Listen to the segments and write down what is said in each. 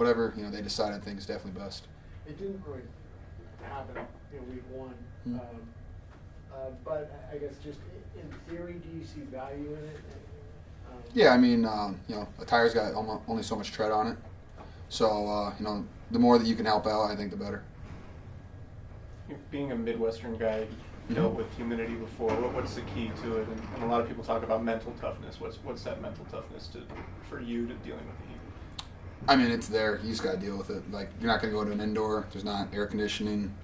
whatever they decide, I think is definitely best. It didn't really happen in week one, but I guess just in theory, do you see value in it? Yeah, I mean, a tire's got only so much tread on it, so the more that you can help out, I think the better. Being a Midwestern guy, dealt with humidity before. What's the key to it? And a lot of people talk about mental toughness. What's that mental toughness for you to dealing with the heat? I mean, it's there. You just got to deal with it. Like, you're not going to go to an indoor. There's not air conditioning.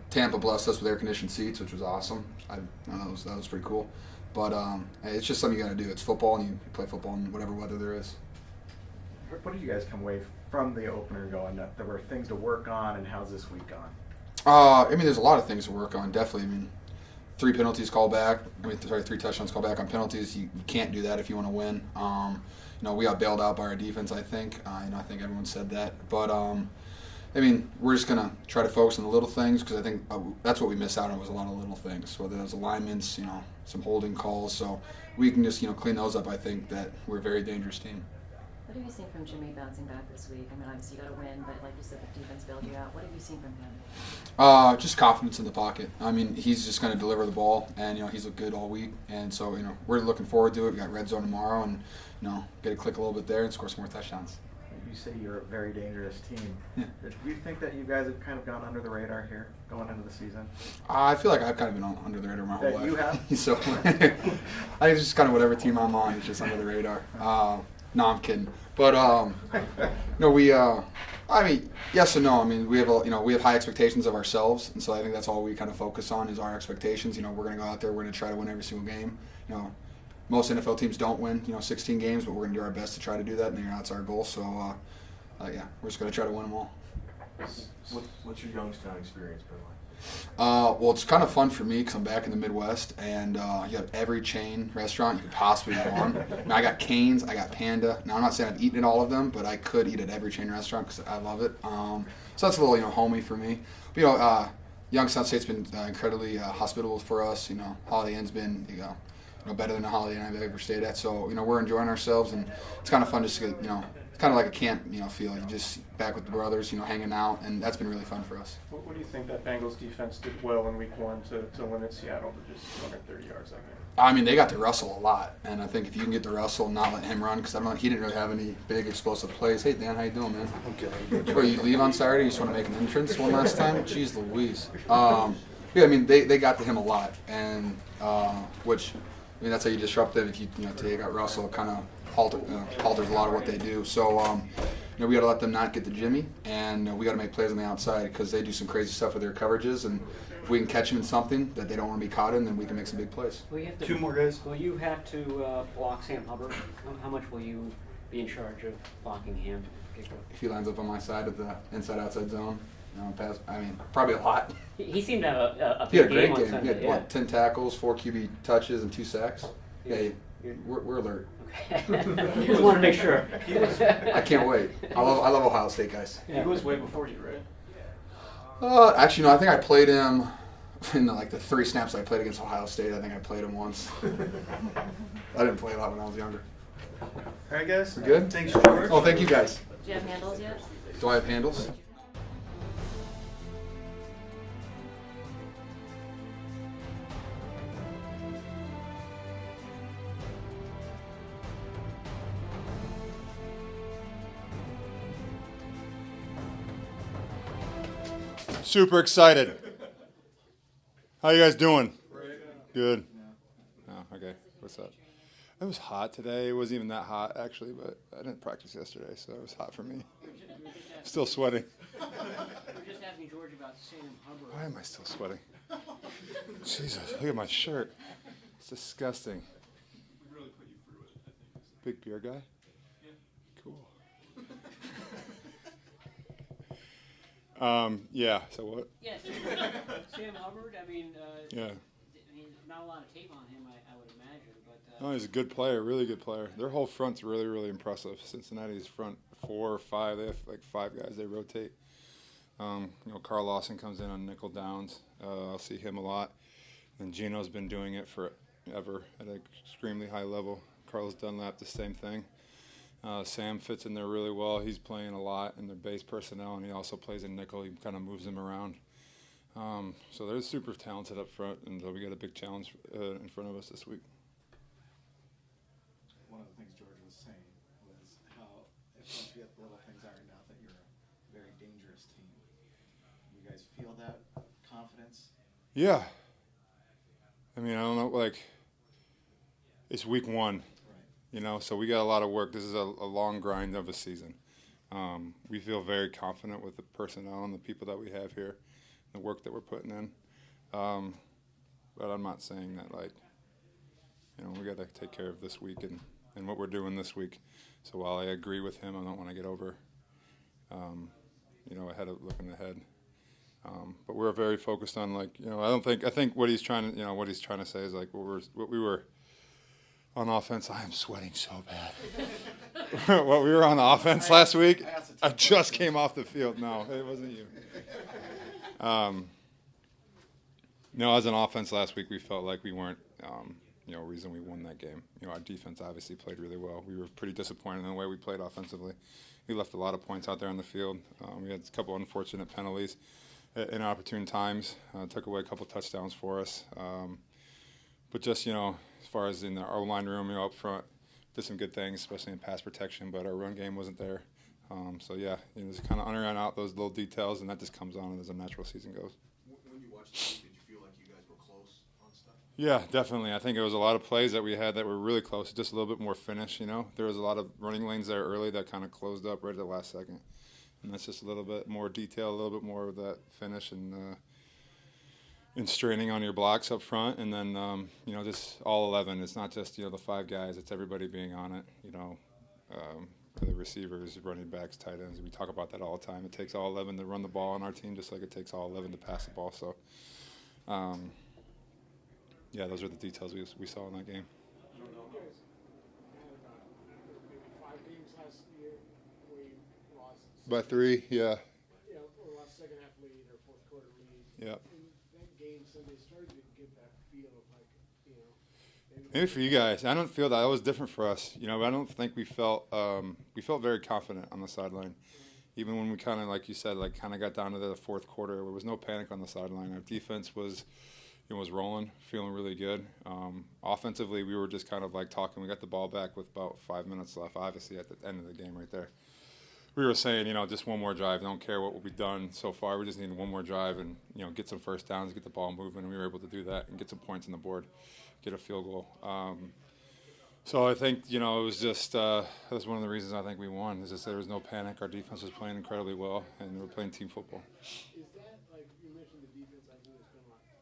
Tampa blessed us with air-conditioned seats, which was awesome. That was pretty cool. But it's just something you got to do. It's football, and you play football in whatever weather there is. What did you guys come away from the opener going that there were things to work on, and how's this week gone? I mean, there's a lot of things to work on, definitely. I mean, 3 penalties called back. 3 touchdowns called back on penalties. You can't do that if you want to win. We got bailed out by our defense, I think. I think everyone said that. But, I mean, we're just going to try to focus on the little things because I think that's what we missed out on was a lot of little things, whether it was alignments, some holding calls. So we can just, clean those up. I think that we're a very dangerous team. What have you seen from Jimmy bouncing back this week? I mean, obviously you got to win, but like you said, the defense bailed you out. What have you seen from him? Just confidence in the pocket. I mean, he's just going to deliver the ball, and he's looked good all week, and so we're looking forward to it. We got red zone tomorrow, and get to click a little bit there and score some more touchdowns. You say you're a very dangerous team. Yeah. Do you think that you guys have kind of gone under the radar here going into the season? I feel like I've kind of been under the radar my whole That life. you have? So I think it's just kind of whatever team I'm on, it's just under the radar. No, I'm kidding. But I mean, yes and no. I mean, we have high expectations of ourselves, and so I think that's all we kind of focus on is our expectations. We're going to go out there, we're going to try to win every single game. Most NFL teams don't win, 16 games, but we're going to do our best to try to do that, and that's our goal. So, yeah, we're just going to try to win them all. What's your Youngstown experience been like? Well, it's kind of fun for me because I'm back in the Midwest, and you have every chain restaurant you could possibly go on. I got Cane's, I got Panda. Now, I'm not saying I've eaten at all of them, but I could eat at every chain restaurant because I love it. So that's a little, homey for me. But, Youngstown State's been incredibly hospitable for us. Holiday Inn's been, better than a Holiday Inn I've ever stayed at. So, we're enjoying ourselves, and it's kind of fun just to get, it's kind of like a camp, feel. You just back with the brothers, hanging out, and that's been really fun for us. What do you think that Bengals defense did well in week one to limit Seattle to just 230 yards that game? I mean, they got to Russell a lot, and I think if you can get to Russell and not let him run, because he didn't really have any big explosive plays. Hey, Dan, how you doing, man? Okay. Or you leave on Saturday, you just want to make an entrance one last time? Jeez Louise. Yeah, I mean, they got to him a lot, and which, I mean, that's how you disrupt them. If you take out Russell, it kind of halters a lot of what they do. So, we got to let them not get to Jimmy, and we got to make plays on the outside because they do some crazy stuff with their coverages, and if we can catch them in something that they don't want to be caught in, then we can make some big plays. Will you have to, 2 more guys. Will you have to block Sam Hubbard? How much will you be in charge of blocking him? If he lines up on my side of the inside-outside zone, probably a lot. He seemed to have a He had big a great game on game. Sunday. He had, Yeah. 10 tackles, 4 QB touches, and 2 sacks. Yeah, we're alert. Okay. Just want to make sure. I can't wait. I love Ohio State guys. He was way before you, right? Actually, no. I think I played him in the 3 snaps I played against Ohio State. I think I played him once. I didn't play a lot when I was younger. All right, guys. We're good? Thanks, George. Oh, thank you guys. Do you have handles yet? Do I have handles? Super excited. How you guys doing? Good. Oh, okay. What's up? It was hot today. It wasn't even that hot, actually, but I didn't practice yesterday, so it was hot for me. Still sweating. We're just asking George about Sam Hubbard. Why am I still sweating? Jesus, look at my shirt. It's disgusting. Big beer guy? Cool. Yeah, so what? Yes. Sam Hubbard, Yeah. not a lot of tape on him, I would imagine, but... No, he's a good player, really good player. Their whole front's really, really impressive. Cincinnati's front 4 or 5, they have 5 guys they rotate. Carl Lawson comes in on nickel downs. I'll see him a lot. And Gino's been doing it forever at an extremely high level. Carlos Dunlap, the same thing. Sam fits in there really well. He's playing a lot in their base personnel, and he also plays in nickel. He kind of moves them around. So they're super talented up front, and so we got a big challenge in front of us this week. One of the things George was saying was how if once you get the little things ironed out that you're a very dangerous team. You guys feel that confidence? Yeah. I mean, I don't know, like, it's week 1, Right. you know, so we got a lot of work. This is a long grind of a season. We feel very confident with the personnel and the people that we have here, the work that we're putting in. But I'm not saying that, like, you know, we got to take care of this week and what we're doing this week. So while I agree with him, I don't want to get over, you know, looking ahead. But we're very focused on, like, you know, I think what he's trying to say is, like, what we were on offense. I am sweating so bad. What we were on offense last week, I just came off the field. No, it wasn't you. No, as an offense last week, we felt like we weren't, you know, reason we won that game. You know, our defense obviously played really well. We were pretty disappointed in the way we played offensively. We left a lot of points out there on the field. We had a couple unfortunate penalties in opportune times. Took away a couple touchdowns for us. But just, you know, as far as in the O-line room, you know, up front, did some good things, especially in pass protection, but our run game wasn't there. So, yeah, you know, just kind of iron out those little details, and that just comes on as a natural season goes. When you watched the game, did you feel like you guys were close on stuff? Yeah, definitely. I think it was a lot of plays that we had that were really close, just a little bit more finish, you know. There was a lot of running lanes there early that kind of closed up right at the last second. And that's just a little bit more detail, a little bit more of that finish and straining on your blocks up front. And then, you know, just all 11. It's not just, you know, the 5 guys. It's everybody being on it, you know. The receivers, running backs, tight ends. We talk about that all the time. It takes all 11 to run the ball on our team, just like it takes all 11 to pass the ball. So, yeah, those are the details we saw in that game. You guys had maybe 5 games last year where you lost. By 3, yeah. Yeah, or lost second half lead or fourth quarter lead. Yeah. In that game Sunday started to get that feel of, like, you know. Maybe for you guys, I don't feel that. It was different for us. You know, I don't think we felt very confident on the sideline. Even when we kind of, like you said, like kind of got down to the fourth quarter, there was no panic on the sideline. Our defense was rolling, feeling really good. Offensively, we were just kind of like talking. We got the ball back with about 5 minutes left, obviously, at the end of the game right there. We were saying, you know, just one more drive. Don't care what will be done so far. We just need one more drive and, you know, get some first downs, get the ball moving. And we were able to do that and get some points on the board, get a field goal. So I think, you know, it was just that's one of the reasons I think we won. Is just there was no panic. Our defense was playing incredibly well, and we were playing team football. Is that, like you mentioned, the defense, I think there's been a lot of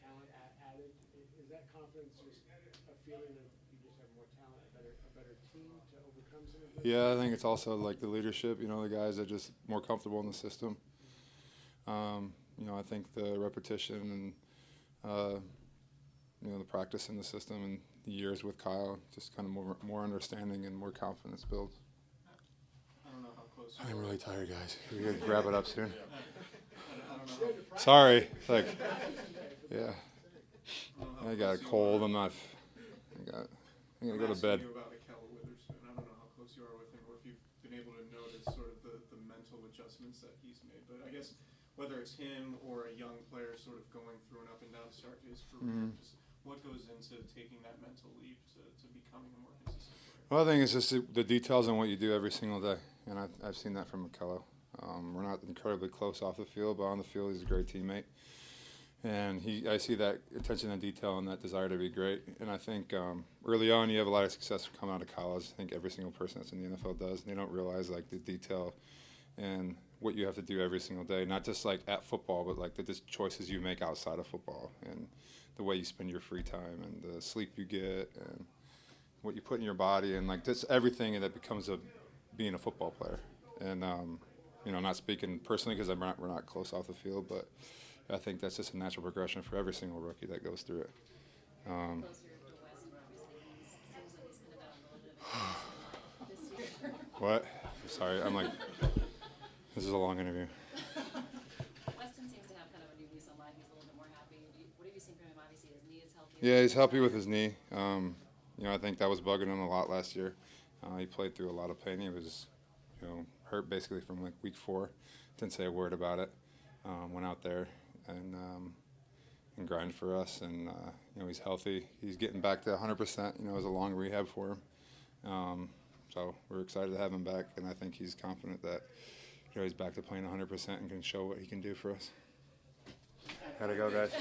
talent added. Is that confidence just a feeling that you just have more talent, a better team to overcome some of this? Yeah, I think it's also like the leadership. You know, the guys are just more comfortable in the system. You know, I think the repetition and you know, the practice in the system and the years with Kyle, just kind of more understanding and more confidence builds. I don't know how close you I'm are. really tired, guys. We gotta wrap it up soon. I don't know how, Sorry, it's like, yeah, I don't know how I got a close you cold. are. I'm not. I'm gonna go to asking bed. you about Mikel Witherspoon. I don't know how close you are with him, or if you've been able to notice sort of the mental adjustments that he's made. But I guess whether it's him or a young player sort of going through an up and down start to his career, just what goes into taking that mental leap to becoming a more consistent player? Well, I think it's just the details on what you do every single day, and I've seen that from Mikello. We're not incredibly close off the field, but on the field he's a great teammate. And I see that attention to detail and that desire to be great. And I think early on you have a lot of success coming out of college. I think every single person that's in the NFL does. They don't realize like the detail and what you have to do every single day, not just like at football, but like the choices you make outside of football and the way you spend your free time and the sleep you get and what you put in your body and like just everything that becomes being a football player. And you know, not speaking personally because we're not close off the field, but I think that's just a natural progression for every single rookie that goes through it. What? I'm sorry. I'm like, this is a long interview. Weston seems to have kind of a new lease on life. He's a little bit more happy. What have you seen from him? Obviously, his knee is healthy. Yeah, he's healthy with his knee. You know, I think that was bugging him a lot last year. He played through a lot of pain. He was, hurt basically from like week 4. Didn't say a word about it. Went out there and grind for us, and he's healthy. He's getting back to 100%. It was a long rehab for him. So we're excited to have him back, and I think he's confident that he's back to playing 100% and can show what he can do for us. Gotta go, guys.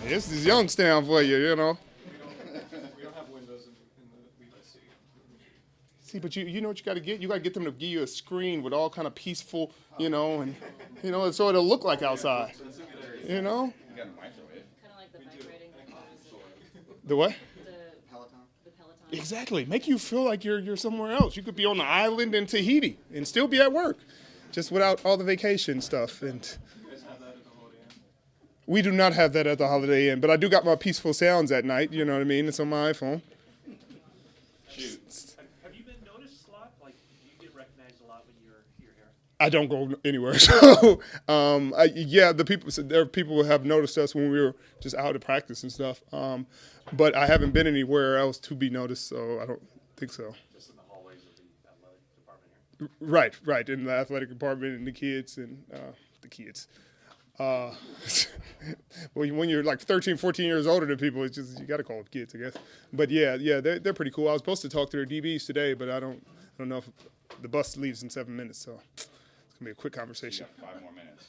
This is Youngstown for you, you know. We don't have windows in the Levi Stadium. See, but you know what you got to get? You got to get them to give you a screen with all kind of peaceful, you know, and, you know, so it'll look like outside, you know? Kind of like the bike riding. The what? The Peloton. Exactly. Make you feel like you're somewhere else. You could be on the island in Tahiti and still be at work, just without all the vacation stuff. And You guys have that at the Holiday Inn? we do not have that at the Holiday Inn, but I do got my peaceful sounds at night. You know what I mean? It's on my iPhone. Have you been noticed a lot? Like, do you get recognized a lot when you're here? I don't go anywhere. So, yeah, there are people who have noticed us when we were just out at practice and stuff. But I haven't been anywhere else to be noticed, so I don't think so. Just in the hallways of the athletic department here? Right, in the athletic department and the kids and the kids. Well, when you're like 13, 14 years older than people, it's just, you got to call them kids, I guess. But yeah, they're pretty cool. I was supposed to talk to their DBs today, but I don't know if the bus leaves in 7 minutes, so it's gonna be a quick conversation. 5 more minutes.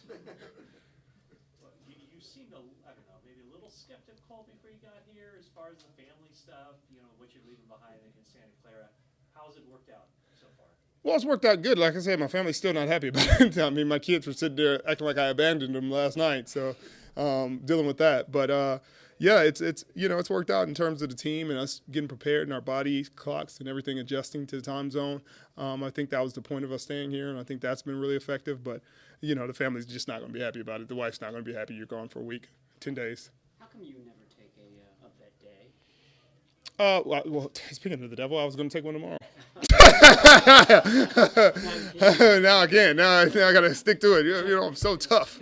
You seemed, I don't know, maybe a little skeptical before you got here as far as the family stuff, you know, what you're leaving behind in Santa Clara. How's it worked out so far? Well, it's worked out good. Like I said, my family's still not happy about it. I mean, my kids were sitting there acting like I abandoned them last night, so dealing with that. But yeah, it's you know, it's worked out in terms of the team and us getting prepared and our body clocks and everything adjusting to the time zone. I think that was the point of us staying here, and I think that's been really effective. But you know, the family's just not going to be happy about it. The wife's not going to be happy you're gone for a week, 10 days. How come you never take a vet day? Well, speaking of the devil, I was going to take one tomorrow. Now I can't. Now I got to stick to it. You know, I'm so tough.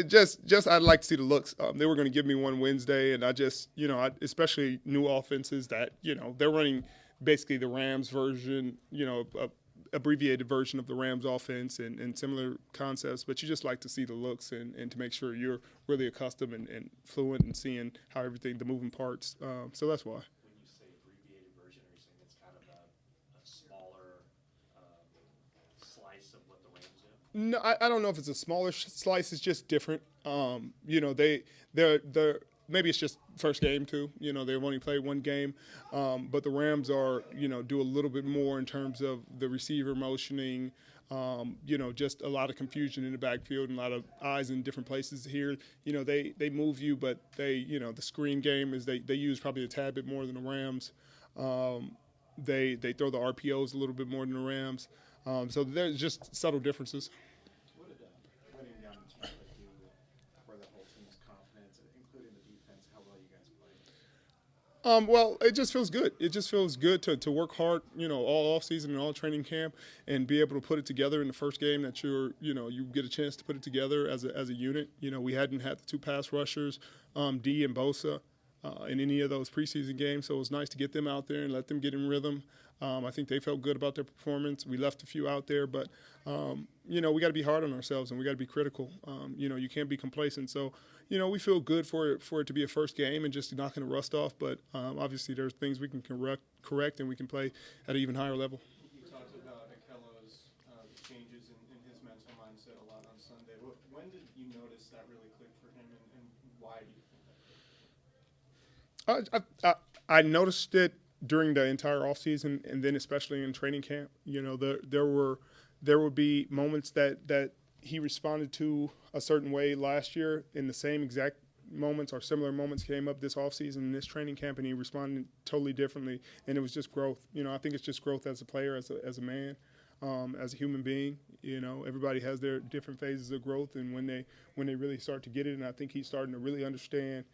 Just I'd like to see the looks. They were going to give me one Wednesday, and I just, you know, especially new offenses that, you know, they're running basically the Rams version, you know, abbreviated version of the Rams offense and similar concepts, but you just like to see the looks and to make sure you're really accustomed and fluent in seeing how everything, the moving parts. So that's why. When you say abbreviated version, are you saying it's kind of a smaller slice of what the Rams do? No, I don't know if it's a smaller slice. It's just different. You know, they're maybe it's just first game too. You know, they've only played one game, but the Rams are, you know, do a little bit more in terms of the receiver motioning. You know, just a lot of confusion in the backfield and a lot of eyes in different places here. You know, they move you, but they, you know, the screen game is they use probably a tad bit more than the Rams. They throw the RPOs a little bit more than the Rams. So there's just subtle differences. What did winning down in Tampa do for the whole team's confidence, including the defense, how well you guys played? Well, it just feels good. It just feels good to work hard, you know, all off season and all training camp, and be able to put it together in the first game that you get a chance to put it together as a unit. You know, we hadn't had the two pass rushers, D and Bosa, in any of those preseason games, so it was nice to get them out there and let them get in rhythm. I think they felt good about their performance. We left a few out there, but, you know, we got to be hard on ourselves and we got to be critical. You know, you can't be complacent. So, you know, we feel good for it to be a first game and just knocking the rust off. But obviously there's things we can correct and we can play at an even higher level. You talked about Akello's changes in his mental mindset a lot on Sunday. When did you notice that really clicked for him, and why do you think that clicked? I noticed it during the entire offseason and then especially in training camp. You know, there would be moments that he responded to a certain way last year, in the same exact moments or similar moments came up this offseason in this training camp, and he responded totally differently, and it was just growth. You know, I think it's just growth as a player, as a man, as a human being. You know, everybody has their different phases of growth, and when they really start to get it, and I think he's starting to really understand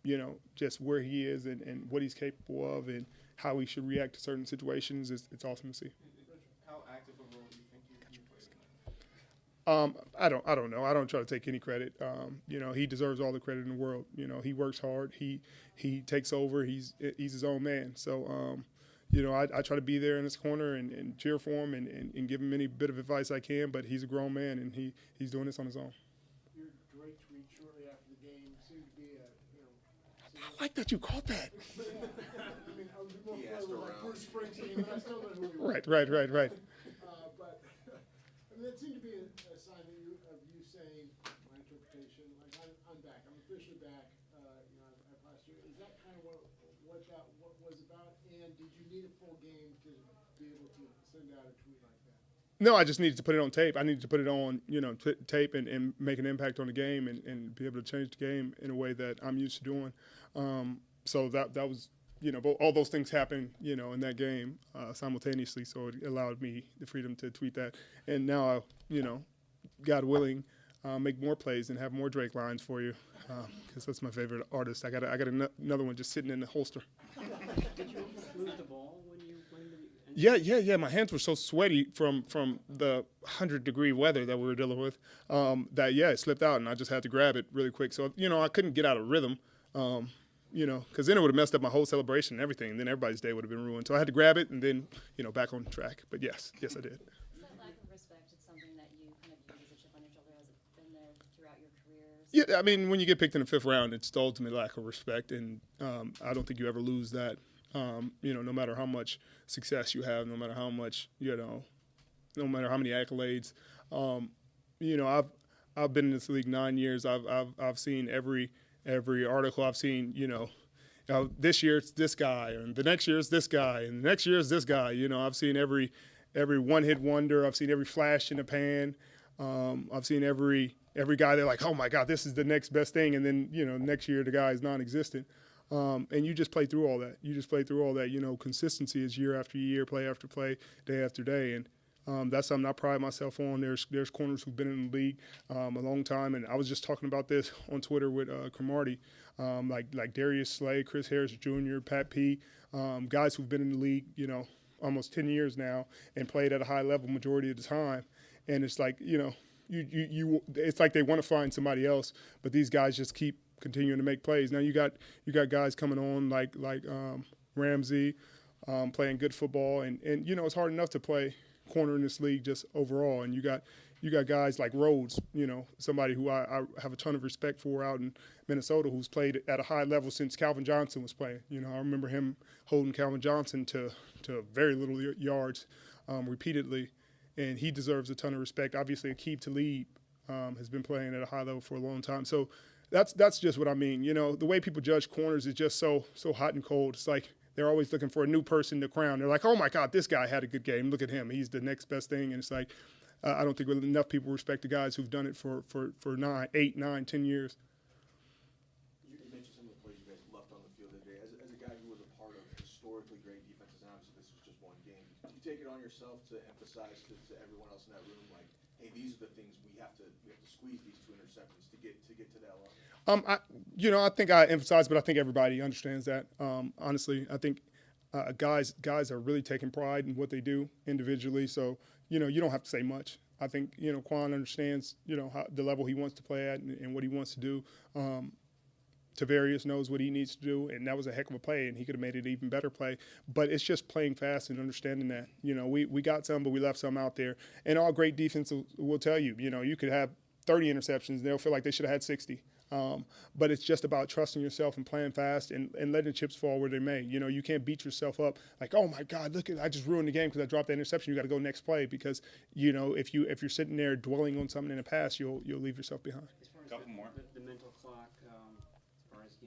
you know, just where he is and what he's capable of and how he should react to certain situations. It's awesome to see. How active a role do you think you played in that? I don't know. I don't try to take any credit. You know, he deserves all the credit in the world. You know, he works hard. He takes over. He's his own man. So, you know, I try to be there in his corner and cheer for him and give him any bit of advice I can. But he's a grown man and he's doing this on his own. Your great tweet shortly after the game seemed to be I like that you caught that. I mean, I was more familiar with like Bruce Springsteen, but I still know who he was. Right. But I mean, that seemed to be a sign of you saying, my interpretation anticipation? Like I'm back. I'm officially back. At last year. Is that kind of what that what was about? And did you need a full game to be able to send out a tweet like that? No, I just needed to put it on tape. I needed to put it on, tape and make an impact on the game and be able to change the game in a way that I'm used to doing. So that was, all those things happened, in that game simultaneously. So it allowed me the freedom to tweet that. And now, God willing, make more plays and have more Drake lines for you, because that's my favorite artist. I got another one just sitting in the holster. Did you lose the ball when you played the? Yeah. My hands were so sweaty from the 100-degree weather that we were dealing with that it slipped out, and I just had to grab it really quick. So I couldn't get out of rhythm, because then it would have messed up my whole celebration and everything. And then everybody's day would have been ruined. So I had to grab it and then back on track. But yes, I did. Is that lack of respect, it's something that you kind of use as a chip on your shoulder? Has it been there throughout your careers? Yeah, I mean, when you get picked in the 5th round, it's the ultimate lack of respect, and I don't think you ever lose that. No matter how much success you have, no matter how much, no matter how many accolades. I've been in this league 9 years. I've seen every article. I've seen, this year it's this guy, and the next year it's this guy, and the next year it's this guy. I've seen every one-hit wonder. I've seen every flash in the pan. I've seen every guy. They're like, oh my God, this is the next best thing, and then next year the guy is non-existent. And you just play through all that. Consistency is year after year, play after play, day after day, and that's something I pride myself on. There's corners who've been in the league a long time, and I was just talking about this on Twitter with Cromartie, like Darius Slay, Chris Harris Jr., Pat P., guys who've been in the league, almost 10 years now and played at a high level majority of the time, and it's like it's like they want to find somebody else, but these guys just keep continuing to make plays. Now you got guys coming on like Ramsey, playing good football, and it's hard enough to play corner in this league just overall. And you got guys like Rhodes, somebody who I have a ton of respect for out in Minnesota, who's played at a high level since Calvin Johnson was playing. I remember him holding Calvin Johnson to very little yards repeatedly, and he deserves a ton of respect. Obviously, Aqib Talib has been playing at a high level for a long time. So that's just what I mean. The way people judge corners is just so hot and cold. It's like they're always looking for a new person to crown. They're like, oh my God, this guy had a good game. Look at him. He's the next best thing. And it's like, I don't think enough people respect the guys who've done it for 8, 9, 10 years. You mentioned some of the plays you guys left on the field today. As a guy who was a part of historically great defenses, and obviously this was just one game, do you take it on yourself to emphasize to everyone else in that room, like, hey, these are the things we have to squeeze these 2 interceptions to get to that line? I think I emphasize, but I think everybody understands that. Honestly, I think guys are really taking pride in what they do individually. So, you don't have to say much. I think, Quan understands, the level he wants to play at and what he wants to do. Tavarius knows what he needs to do, and that was a heck of a play, and he could have made it an even better play. But it's just playing fast and understanding that. We got some, but we left some out there. And all great defense will tell you, you could have 30 interceptions, and they'll feel like they should have had 60. But it's just about trusting yourself and playing fast and letting the chips fall where they may. You can't beat yourself up like, oh my God, look, I just ruined the game because I dropped that interception. You got to go next play because if you're sitting there dwelling on something in the past, you'll leave yourself behind. As far as the mental clock, as far as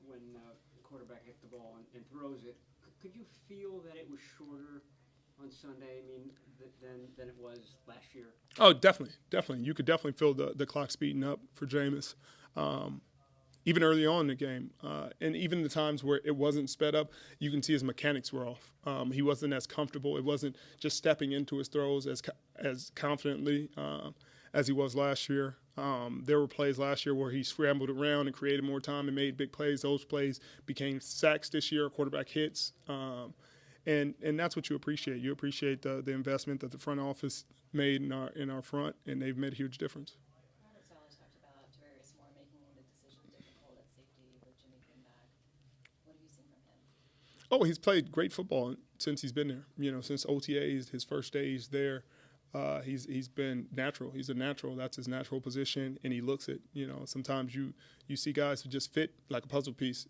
when the quarterback hits the ball and throws it, could you feel that it was shorter on Sunday? I mean, than it was last year. Oh, definitely. You could definitely feel the clock speeding up for Jameis. Even early on in the game, and even the times where it wasn't sped up, you can see his mechanics were off. He wasn't as comfortable. It wasn't just stepping into his throws as confidently as he was last year. There were plays last year where he scrambled around and created more time and made big plays. Those plays became sacks this year, quarterback hits. And that's what you appreciate. You appreciate the investment that the front office made in our front, and they've made a huge difference. Saleh talked about Tavarius Moore making the decision difficult at safety with Jimmy being back. What have you seen from him? Oh, he's played great football since he's been there. Since OTAs, his first days there. He's been natural. He's a natural. That's his natural position, and he looks it. Sometimes you see guys who just fit like a puzzle piece.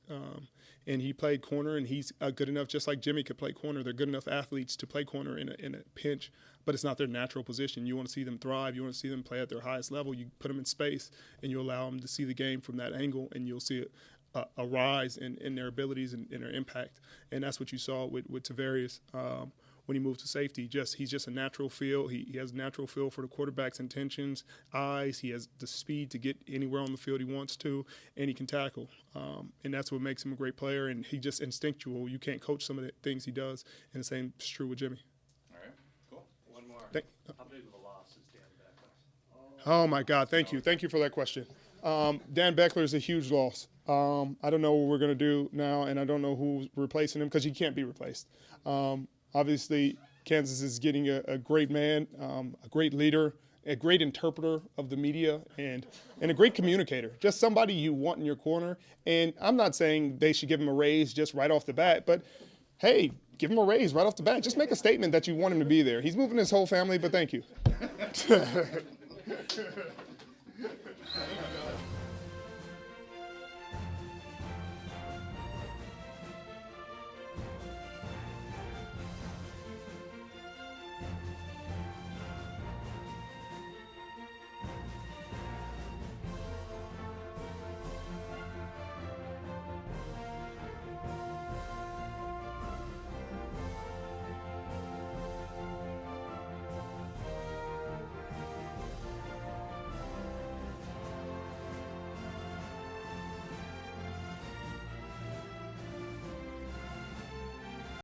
And he played corner, and he's good enough, just like Jimmy could play corner. They're good enough athletes to play corner in a pinch, but it's not their natural position. You want to see them thrive. You want to see them play at their highest level. You put them in space, and you allow them to see the game from that angle, and you'll see a rise in their abilities and their impact. And that's what you saw with Tavarius. When he moved to safety, he's just a natural feel. He has natural feel for the quarterback's intentions, eyes. He has the speed to get anywhere on the field he wants to, and he can tackle. And that's what makes him a great player. And he just instinctual. You can't coach some of the things he does, and the same is true with Jimmy. All right, cool. One more. How big of a loss is Dan Beckler? Oh my God! Thank you for that question. Dan Beckler is a huge loss. I don't know what we're gonna do now, and I don't know who's replacing him because he can't be replaced. Obviously, Kansas is getting a great man, a great leader, a great interpreter of the media, and a great communicator. Just somebody you want in your corner. And I'm not saying they should give him a raise just right off the bat, but hey, give him a raise right off the bat. Just make a statement that you want him to be there. He's moving his whole family, but thank you.